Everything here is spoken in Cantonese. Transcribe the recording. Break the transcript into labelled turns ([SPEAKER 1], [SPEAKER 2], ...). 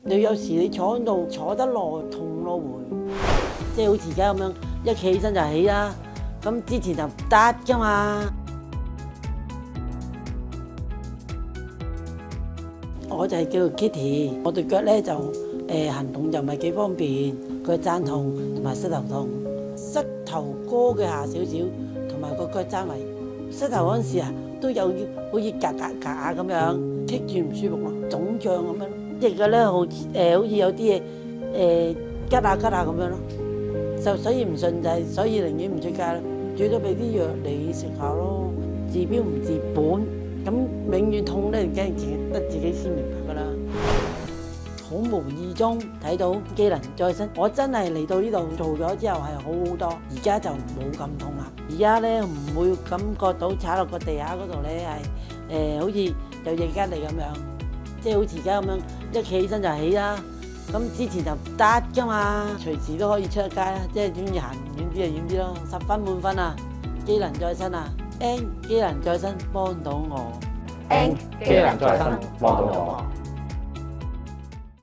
[SPEAKER 1] 你有時你坐喺度坐得耐痛咯會，即係好似而家咁樣，一企起身就起啦。咁之前就唔得噶嘛。我就係叫做 Kitty，我對腳咧就行動就唔係幾方便，腳踭痛同埋膝頭痛，膝頭哥嘅下少少，同埋個腳踭位，膝頭嗰陣時啊都有好似格咁樣，棘住唔舒服咯，腫脹咁樣。隻腳咧好似有啲嘢吉下咁樣咯，就所以唔順就係，所以寧願唔出街咯，最多俾啲藥你食下咯，治標唔治本，咁永遠痛咧，梗係得自己先明白噶啦。好無意中睇到機能再生，我真係嚟到呢度做咗之後係好多，而家就冇咁痛啦。而家咧唔會感覺到踩落個地下嗰度咧係好似有嘢吉你咁樣，即係好似而家咁樣一企起身就起啦。咁之前就唔得噶嘛，隨時都可以出得街啦，即係中意行遠啲就遠啲咯，10分滿分啊！機能再生啊 ，N 機能再生幫到我
[SPEAKER 2] ，N 機能再生幫到我。